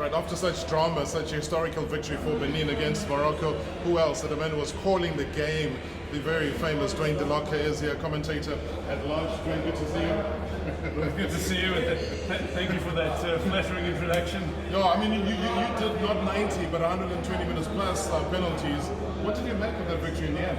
Right, after such drama, such a historical victory for Benin against Morocco, who else? The man who was calling the game, the very famous Duane Dell'Oca is here, commentator at large. Duane, good to see you. Good to see you. Thank you for that flattering introduction. No, I mean, you did not 90, but 120 minutes plus penalties. What did you make of that victory in the end?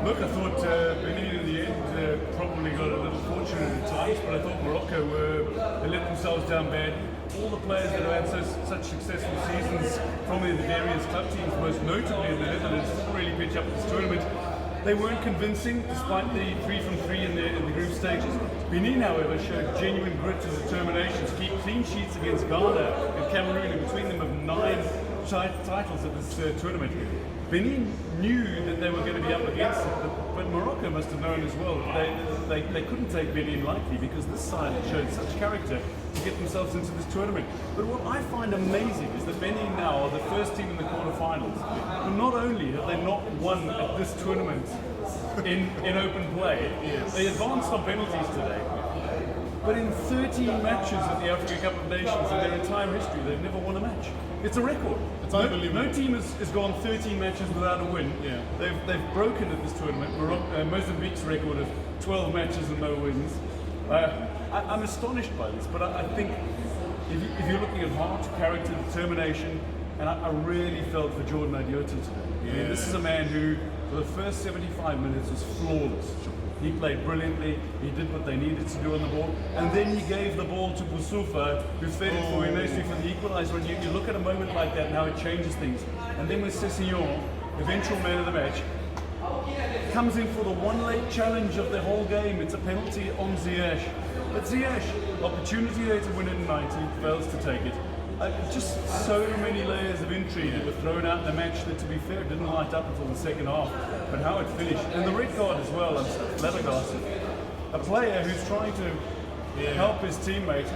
Look, I thought Benin in the end probably got a little fortunate at times, but I thought Morocco they let themselves down bad. All the players that have had such successful seasons from the various club teams, most notably in the Netherlands, didn't really pitch up this tournament. They weren't convincing, despite the 3 from 3 in the group stages. Benin, however, showed genuine grit and determination to keep clean sheets against Ghana and Cameroon, and between them have 9 titles at this tournament. Benin knew that they were going to be up against it, but Morocco must have known as well. They couldn't take Benin lightly, because this side showed such character to get themselves into this tournament. But what I find amazing is that Benin now are the first team in the quarterfinals. And not only have they not won at this tournament in open play, they advanced on penalties today. But in 13 matches at the Africa Cup of Nations in their entire history, they've never won a match. It's a record. It's unbelievable. No team has gone 13 matches without a win. Yeah. They've broken at this tournament Mozambique's record of 12 matches and no wins. I'm astonished by this, but I think if you're looking at heart, character, determination, and I really felt for Jordan Adeoti today. Yeah. I mean, this is a man who, for the first 75 minutes, was flawless. He played brilliantly, he did what they needed to do on the ball, and then he gave the ball to Boussoufa, who fed it for him nicely for the equaliser. And you look at a moment like that and how it changes things. And then with Cessignon, eventual man of the match, comes in for the one late challenge of the whole game. It's a penalty on Ziyech. But Ziyech, opportunity there to win it in 90, fails to take it. Just so many layers of intrigue that were thrown out in the match that, to be fair, didn't light up until the second half. But how it finished, and the red card as well, I'm flabbergasted. A player who's trying to help his teammate,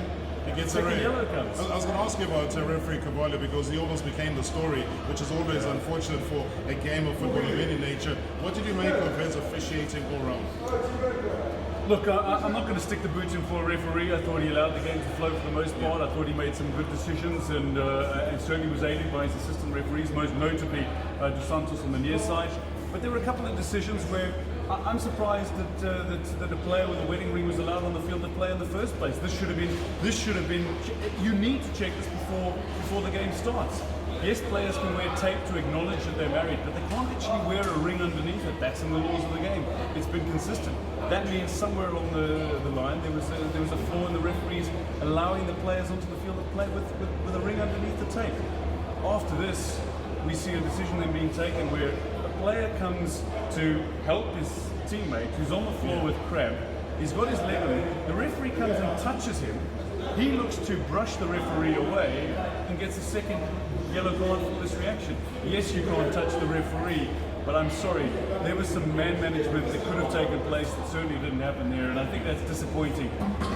He gets second a red. yellow comes. I was going to ask you about referee Cavallo, because he almost became the story, which is always unfortunate for a game of football of any nature. What did you make of his officiating all round? Look, I'm not going to stick the boots in for a referee. I thought he allowed the game to flow for the most part. I thought he made some good decisions, and certainly was aided by his assistant referees, most notably Dos Santos on the near side. But there were a couple of decisions where I'm surprised that a player with a wedding ring was allowed on the field to play in the first place. This should have been. You need to check this before the game starts. Yes, players can wear tape to acknowledge that they're married, but they can't actually wear a ring underneath it. That's in the laws of the game. It's been consistent. That means somewhere along the line there was a flaw in the referees allowing the players onto the field to play with a ring underneath the tape. After this, we see a decision then being taken where a player comes to help his teammate who's on the floor with cramp. He's got his leg on it. The referee comes and touches him. He looks to brush the referee away and gets a second yellow card for this reaction. Yes, you can't touch the referee, but I'm sorry, there was some man management that could have taken place that certainly didn't happen there, and I think that's disappointing.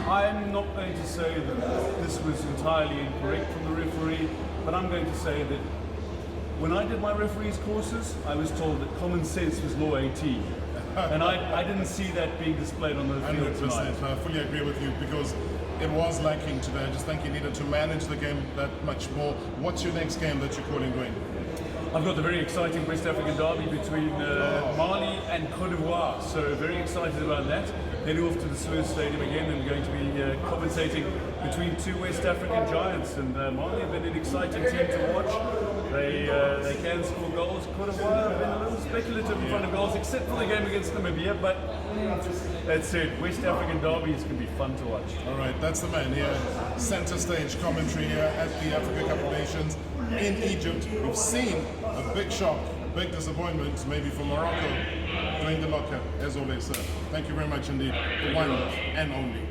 I'm not going to say that this was entirely incorrect from the referee, but I'm going to say that when I did my referees courses, I was told that common sense was law 18. And I didn't see that being displayed on the field tonight. 100%. I fully agree with you, because it was lacking today. I just think you needed to manage the game that much more. What's your next game that you're calling, Duane? I've got the very exciting West African derby between Mali and Côte d'Ivoire, so very excited about that. Heading off to the Suez Stadium again, and we're going to be commentating between two West African giants. And Mali have been an exciting team to watch. They can score goals. Côte d'Ivoire have been a little speculative in front of goals, except for the game against Namibia. But that's it. West African derbies can be fun to watch. All right, that's the man here. Center stage commentary here at the Africa Cup of Nations in Egypt. We've seen a big shock, a big disappointment, maybe for Morocco. Duane Dell'Oca, as always, sir. Thank you very much indeed. The one and only.